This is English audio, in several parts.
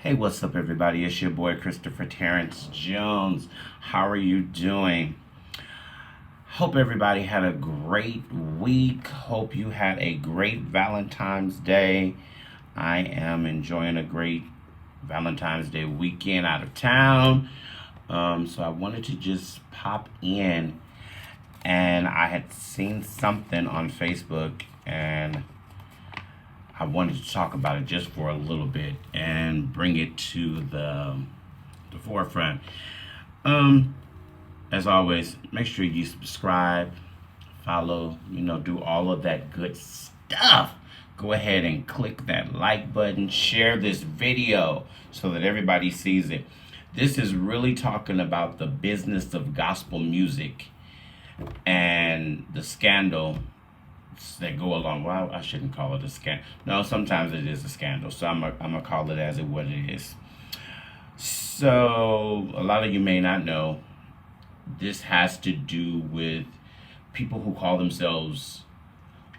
Hey, what's up, everybody? It's your boy Christopher Terrence Jones. How are you doing? Hope everybody had a great week. Hope you had a great Valentine's Day. I am enjoying a great Valentine's Day weekend out of town. So I wanted to just pop in, and I had seen something on Facebook, and I wanted to talk about it just for a little bit and bring it to the forefront. Um, as always, make sure you subscribe, follow, do all of that good stuff. Go ahead and click that like button, share this video so that everybody sees it. This is really talking about the business of gospel music and the scandal that go along. Well, I shouldn't call it a scandal. No, sometimes it is a scandal. So I'm gonna call it as what it is. So a lot of you may not know, this has to do with people who call themselves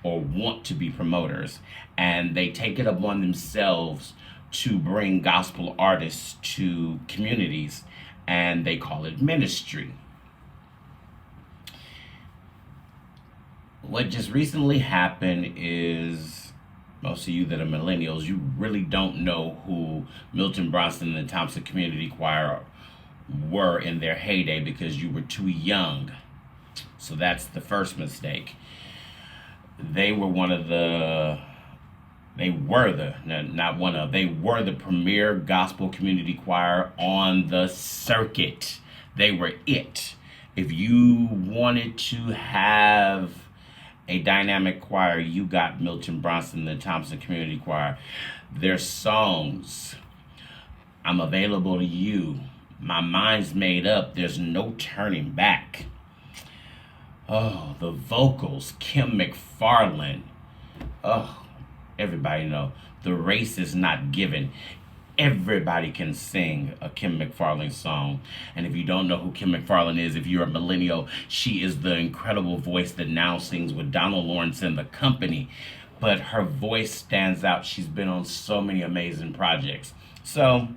or want to be promoters, and they take it upon themselves to bring gospel artists to communities, and they call it ministry. What just recently happened is, most of you that are millennials, you really don't know who Milton Brunson and the Thompson Community Choir were in their heyday because you were too young. So that's the first mistake. They were the premier gospel community choir on the circuit. They were it. If you wanted to have a dynamic choir, you got Milton Brunson, the Thompson Community Choir. Their songs, I'm available to you, my mind's made up, there's no turning back. Oh, the vocals, Kim McFarland. Oh, everybody know, the race is not given. Everybody can sing a Kim McFarland song. And if you don't know who Kim McFarland is, if you're a millennial, she is the incredible voice that now sings with Donald Lawrence and the company. But her voice stands out. She's been on so many amazing projects. So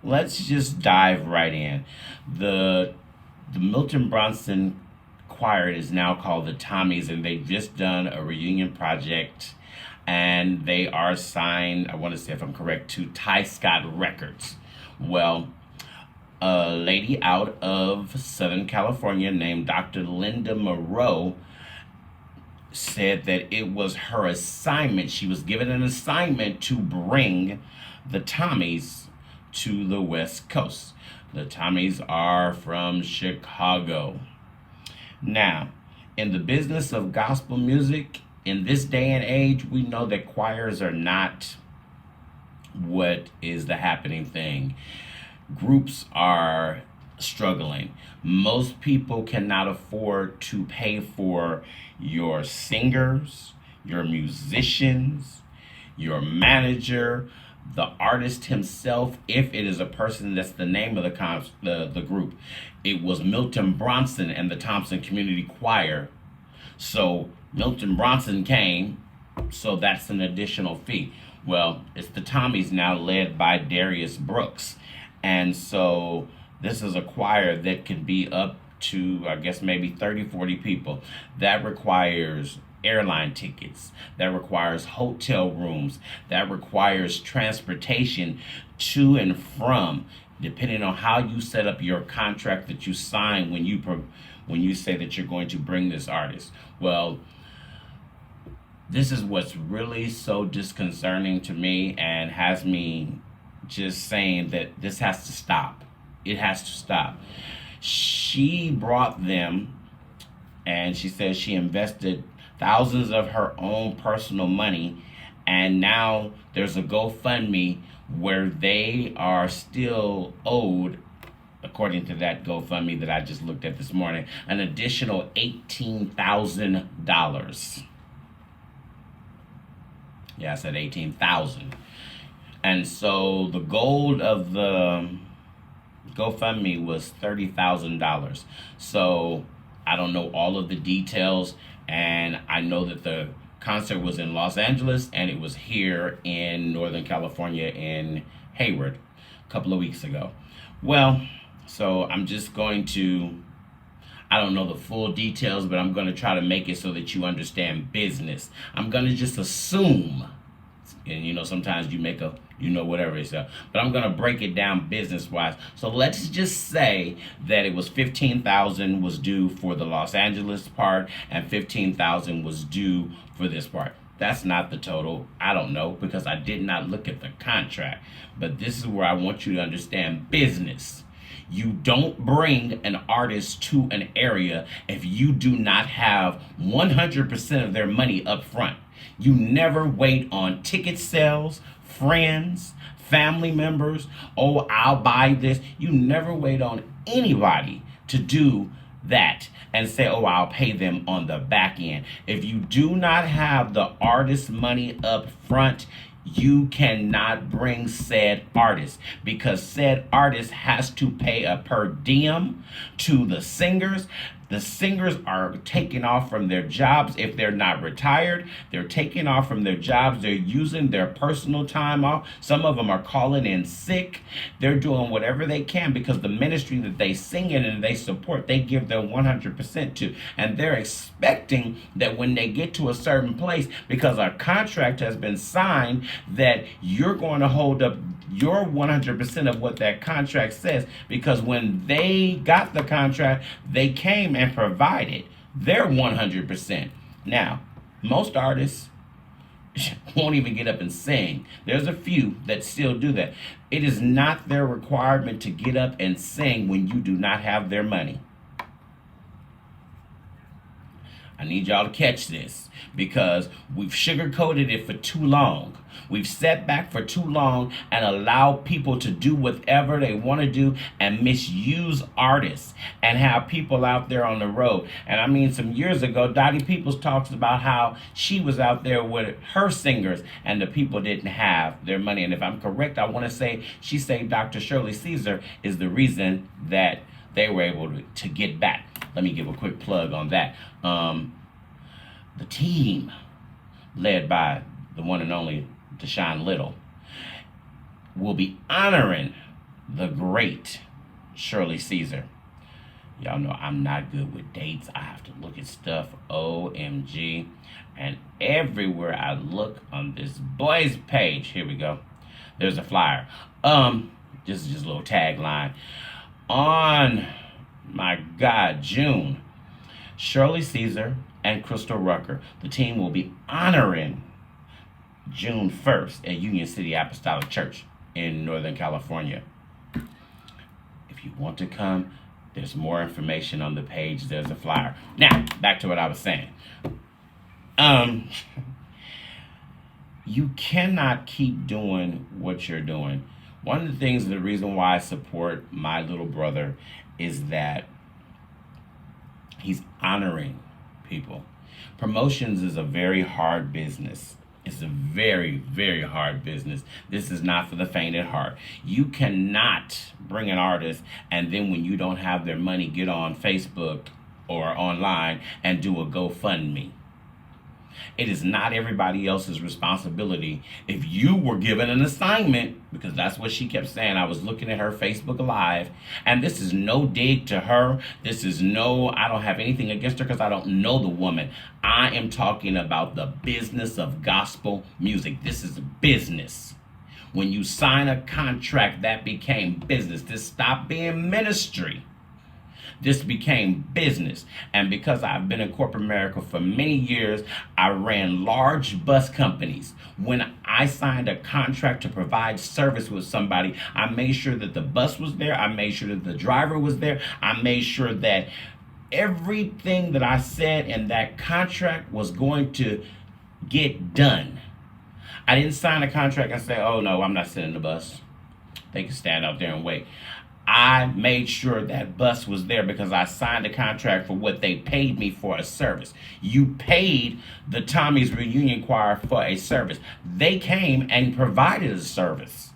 let's just dive right in. The Milton Brunson Choir is now called the Tommies, and they've just done a reunion project, and they are signed, I want to say if I'm correct, to Ty Scott Records. Well, a lady out of Southern California named Dr. Linda Moreau said that it was her assignment. She was given an assignment to bring the Tommies to the West Coast. The Tommies are from Chicago. Now, in the business of gospel music, in this day and age, we know that choirs are not what is the happening thing. Groups are struggling. Most people cannot afford to pay for your singers, your musicians, your manager, the artist himself, if it is a person that's the name of the group. It was Milton Brunson and the Thompson Community Choir. So Milton Brunson came, so that's an additional fee. Well, it's the Tommies now, led by Darius Brooks. And so this is a choir that could be up to, I guess, maybe 30, 40 people. That requires airline tickets. That requires hotel rooms. That requires transportation to and from, depending on how you set up your contract that you sign when you say that you're going to bring this artist. Well, this is what's really so disconcerting to me and has me just saying that this has to stop. It has to stop. She brought them, and she says she invested thousands of her own personal money, and now there's a GoFundMe where they are still owed, according to that GoFundMe that I just looked at this morning, an additional $18,000. Yeah, I said 18,000. And so the goal of the GoFundMe was $30,000. So I don't know all of the details, and I know that the concert was in Los Angeles, and it was here in Northern California in Hayward a couple of weeks ago. Well, so I'm just going to, I don't know the full details, but I'm going to try to make it so that you understand business. I'm going to just assume, and sometimes you make a, whatever it's up, but I'm going to break it down business wise. So let's just say that it was 15,000 was due for the Los Angeles part and 15,000 was due for this part. That's not the total. I don't know because I did not look at the contract. But this is where I want you to understand business. You don't bring an artist to an area if you do not have 100% of their money up front. You never wait on ticket sales, friends, family members. Oh, I'll buy this. You never wait on anybody to do that and say, oh, I'll pay them on the back end. If you do not have the artist money up front, you cannot bring said artist because said artist has to pay a per diem to the singers. The singers are taking off from their jobs. If they're not retired, they're taking off from their jobs. They're using their personal time off. Some of them are calling in sick. They're doing whatever they can because the ministry that they sing in and they support, they give their 100% to. And they're expecting that when they get to a certain place, because our contract has been signed, that you're going to hold up your 100% of what that contract says, because when they got the contract, they came and provided their 100%. Now, most artists won't even get up and sing. There's a few that still do that. It is not their requirement to get up and sing when you do not have their money. I need y'all to catch this because we've sugarcoated it for too long. We've sat back for too long and allowed people to do whatever they want to do and misuse artists and have people out there on the road. And I mean, some years ago, Dottie Peoples talks about how she was out there with her singers and the people didn't have their money. And if I'm correct, I want to say she said Dr. Shirley Caesar is the reason that they were able to get back. Let me give a quick plug on that. The team, led by the one and only Deshaun Little, will be honoring the great Shirley Caesar. Y'all know I'm not good with dates. I have to look at stuff. OMG. And everywhere I look on this boys page, here we go. There's a flyer. This is just a little tagline. On, my God, June, Shirley Caesar and Crystal Rucker, the team will be honoring June 1st at Union City Apostolic Church in Northern California. If you want to come, there's more information on the page. There's a flyer. Now, back to what I was saying. You cannot keep doing what you're doing. One of the things, the reason why I support my little brother is that he's honoring people. Promotions is a very hard business. It's a very, very hard business. This is not for the faint at heart. You cannot bring an artist and then when you don't have their money, get on Facebook or online and do a GoFundMe. It is not everybody else's responsibility. If you were given an assignment, because that's what she kept saying, I was looking at her Facebook Live, and this is no dig to her. This is I don't have anything against her because I don't know the woman. I am talking about the business of gospel music. This is business. When you sign a contract, that became business. This stopped being ministry. This became business. And because I've been in corporate America for many years, I ran large bus companies. When I signed a contract to provide service with somebody, I made sure that the bus was there. I made sure that the driver was there. I made sure that everything that I said in that contract was going to get done. I didn't sign a contract and say, oh no, I'm not sending the bus. They can stand out there and wait. I made sure that bus was there because I signed a contract for what they paid me for a service. You paid the Tommie's Reunion Choir for a service. They came and provided a service.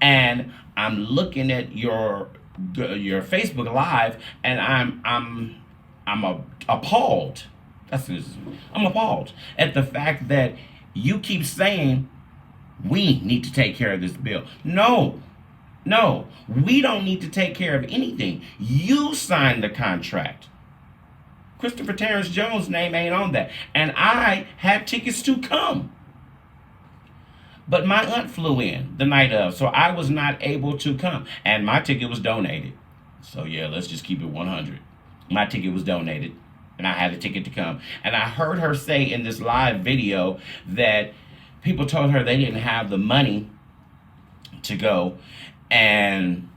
And I'm looking at your Facebook Live and I'm appalled. I'm appalled at the fact that you keep saying We need to take care of this bill. No, no, we don't need to take care of anything. You signed the contract. Christopher Terrence Jones' name ain't on that. And I had tickets to come. But my aunt flew in the night of, so I was not able to come. And my ticket was donated. So yeah, let's just keep it 100. My ticket was donated, and I had a ticket to come. And I heard her say in this live video that people told her they didn't have the money to go. And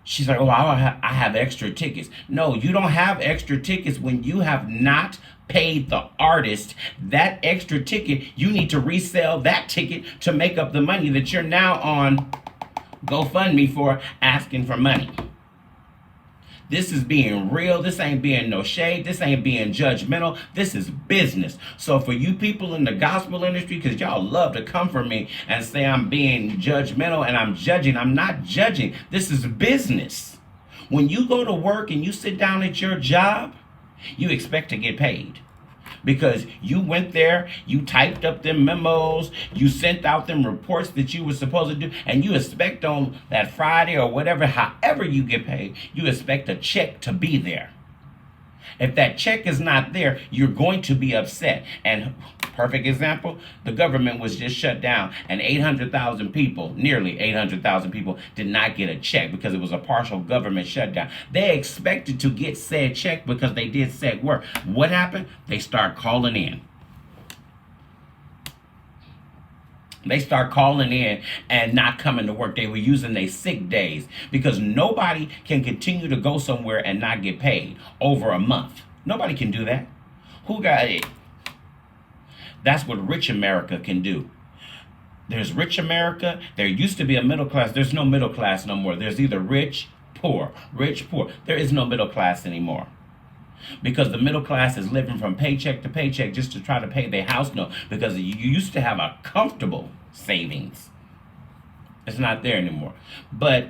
she's like, oh, I have extra tickets. No, you don't have extra tickets when you have not paid the artist that extra ticket. You need to resell that ticket to make up the money that you're now on GoFundMe for asking for money. This is being real. This ain't being no shade. This ain't being judgmental. This is business. So for you people in the gospel industry, because y'all love to come for me and say I'm being judgmental and I'm judging. I'm not judging. This is business. When you go to work and you sit down at your job, you expect to get paid. Because you went there, you typed up them memos, you sent out them reports that you were supposed to do, and you expect on that Friday or whatever, however you get paid, you expect a check to be there. If that check is not there, you're going to be upset. And perfect example, the government was just shut down and 800,000 people, nearly 800,000 people, did not get a check because it was a partial government shutdown. They expected to get said check because they did said work. What happened? They start calling in. They start calling in and not coming to work. They were using their sick days because nobody can continue to go somewhere and not get paid over a month. Nobody can do that. Who got it? That's what rich America can do. There's rich America. There used to be a middle class. There's no middle class no more. There's either rich, poor, rich, poor. There is no middle class anymore. Because the middle class is living from paycheck to paycheck just to try to pay their house note. Because you used to have a comfortable savings. It's not there anymore. But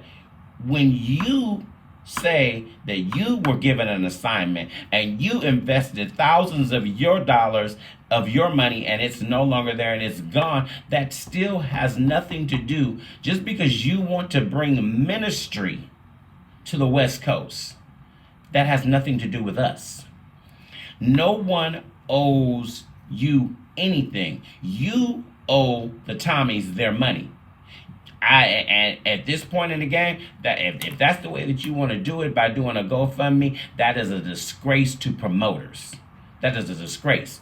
when you say that you were given an assignment and you invested thousands of your dollars of your money and it's no longer there and it's gone, that still has nothing to do just because you want to bring ministry to the West Coast. That has nothing to do with us. No one owes you anything. You owe the Tommies their money. And at this point in the game, that if that's the way that you want to do it by doing a GoFundMe, that is a disgrace to promoters. That is a disgrace.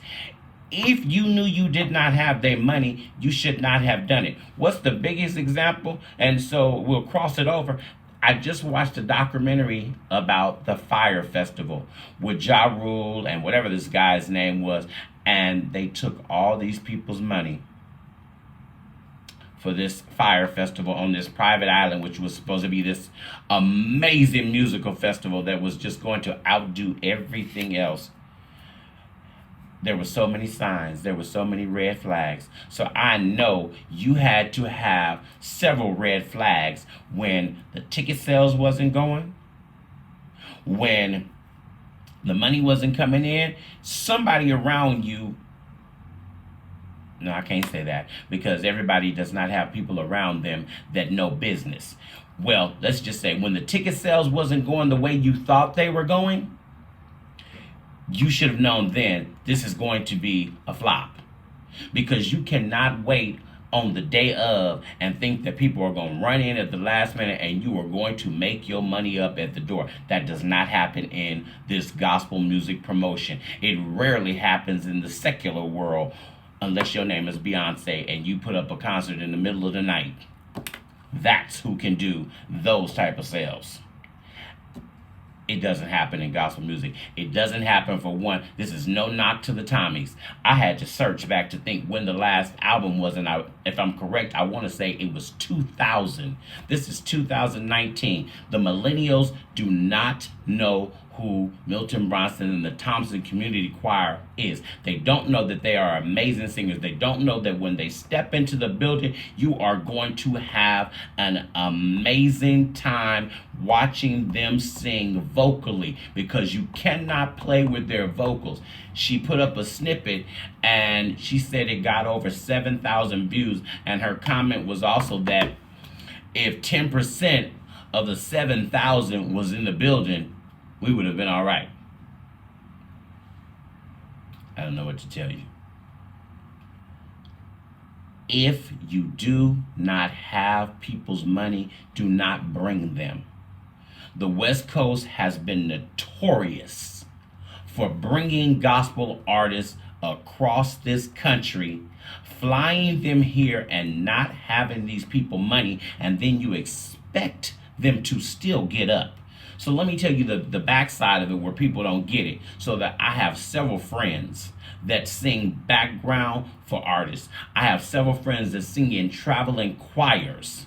If you knew you did not have their money, you should not have done it. What's the biggest example? And so we'll cross it over. I just watched a documentary about the Fire Festival with Ja Rule and whatever this guy's name was, and they took all these people's money for this Fire Festival on this private island, which was supposed to be this amazing musical festival that was just going to outdo everything else. There were so many signs. There were so many red flags. So I know you had to have several red flags when the ticket sales wasn't going, when the money wasn't coming in. Somebody around you, no, I can't say that because everybody does not have people around them that know business. Well, let's just say when the ticket sales wasn't going the way you thought they were going, you should have known then this is going to be a flop, because you cannot wait on the day of and think that people are going to run in at the last minute and you are going to make your money up at the door. That does not happen in this gospel music promotion. It rarely happens in the secular world unless your name is Beyonce and you put up a concert in the middle of the night. That's who can do those type of sales. It doesn't happen in gospel music. It doesn't happen, for one. This is no knock to the Tommies. I had to search back to think when the last album was, and if I'm correct, I want to say it was 2000. This is 2019. The millennials do not know who who Milton Brunson and the Thompson Community Choir is. They don't know that they are amazing singers. They don't know that when they step into the building, you are going to have an amazing time watching them sing vocally, because you cannot play with their vocals. She put up a snippet and she said it got over 7,000 views, and her comment was also that if 10% of the 7,000 was in the building, we would have been all right. I don't know what to tell you. If you do not have people's money, do not bring them. The West Coast has been notorious for bringing gospel artists across this country, flying them here and not having these people money, and then you expect them to still get up. So let me tell you the backside of it where people don't get it. So that I have several friends that sing background for artists. I have several friends that sing in traveling choirs.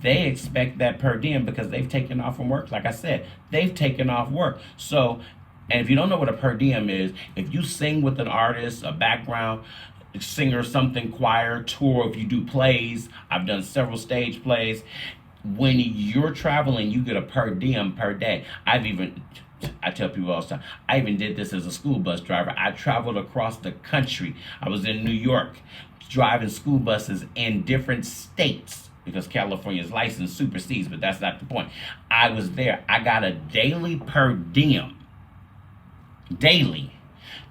They expect that per diem because they've taken off from work. Like I said, they've taken off work. So, and if you don't know what a per diem is, if you sing with an artist, a background singer, something, choir, tour, if you do plays, I've done several stage plays. When you're traveling, you get a per diem per day. I tell people all the time, I even did this as a school bus driver. I traveled across the country. I was in New York driving school buses in different states because California's license supersedes, but that's not the point. I was there. I got a daily per diem. Daily.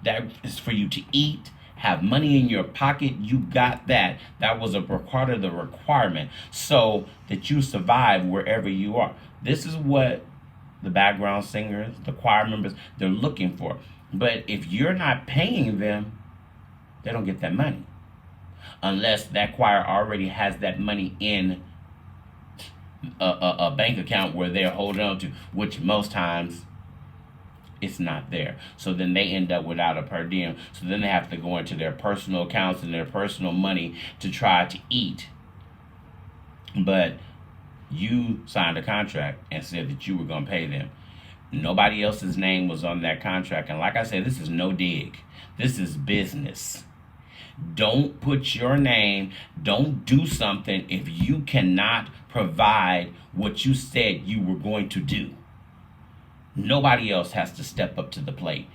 That is for you to eat, have money in your pocket. You got that. That was a part of the requirement so that you survive wherever you are. This is what the background singers, the choir members, they're looking for. But if you're not paying them, they don't get that money. Unless that choir already has that money in a bank account where they're holding on to, which most times it's not there. So then they end up without a per diem. So then they have to go into their personal accounts and their personal money to try to eat. But you signed a contract and said that you were going to pay them. Nobody else's name was on that contract. And like I said, this is no dig. This is business. Don't put your name, don't do something if you cannot provide what you said you were going to do. Nobody else has to step up to the plate.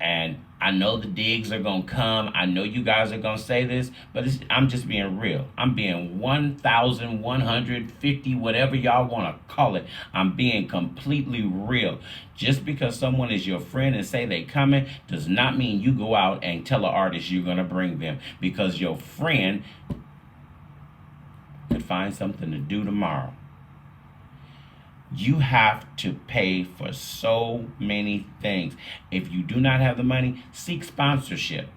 And I know the digs are going to come. I know you guys are going to say this, but I'm just being real. I'm being 1,150, whatever y'all want to call it. I'm being completely real. Just because someone is your friend and say they coming does not mean you go out and tell an artist you're going to bring them, because your friend could find something to do tomorrow. You have to pay for so many things. If you do not have the money, seek sponsorship.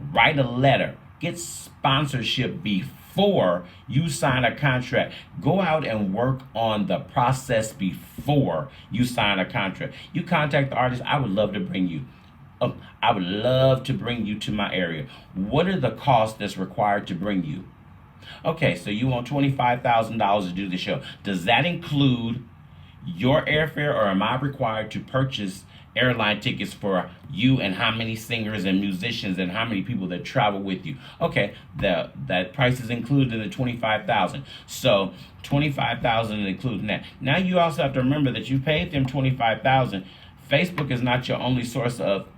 Write a letter. Get sponsorship before you sign a contract. Go out and work on the process before you sign a contract. You contact the artist. I would love to bring you. I would love to bring you to my area. What are the costs that's required to bring you? Okay, so you want $25,000 to do the show. Does that include your airfare, or am I required to purchase airline tickets for you and how many singers and musicians and how many people that travel with you? Okay, that price is included in the $25,000. So $25,000 including that. Now you also have to remember that you paid them $25,000. Facebook is not your only source of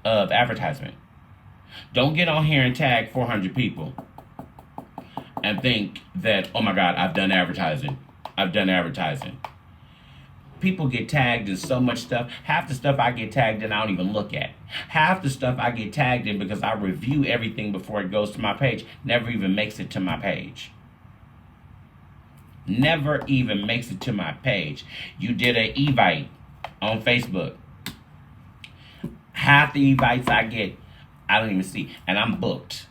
advertisement. Don't get on here and tag 400 people and think that, oh my God, I've done advertising. People get tagged in so much stuff. Half the stuff I get tagged in, I don't even look at. Half the stuff I get tagged in, because I review everything before it goes to my page, never even makes it to my page. Never even makes it to my page. You did an Evite on Facebook. Half the Evites I get, I don't even see. And I'm booked.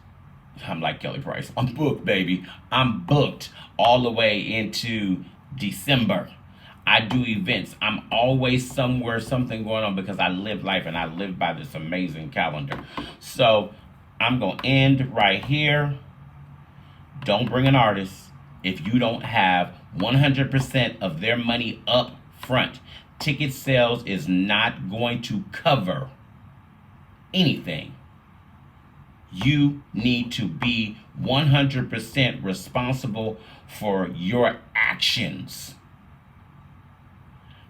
I'm like Kelly Price. I'm booked, baby. I'm booked all the way into December. I do events. I'm always somewhere, something going on, because I live life and I live by this amazing calendar. So I'm going to end right here. Don't bring an artist if you don't have 100% of their money up front. Ticket sales is not going to cover anything. You need to be 100% responsible for your actions.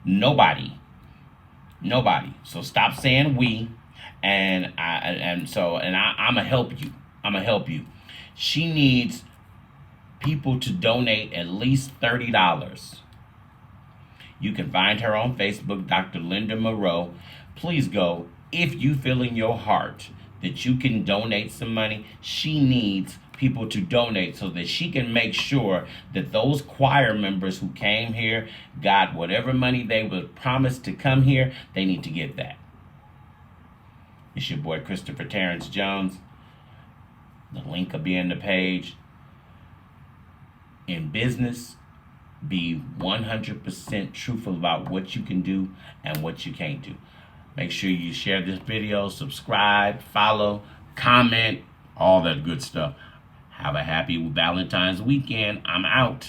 Nobody. So stop saying we, and I'm gonna help you. She needs people to donate at least $30. You can find her on Facebook, Dr. Linda Moreau. Please go. If you feel in your heart that you can donate some money, she needs people to donate so that she can make sure that those choir members who came here got whatever money they were promised to come here, they need to get that. It's your boy Christopher Terrence Jones. The link will be in the page. In business, be 100% truthful about what you can do and what you can't do. Make sure you share this video, subscribe, follow, comment, all that good stuff. Have a happy Valentine's weekend. I'm out.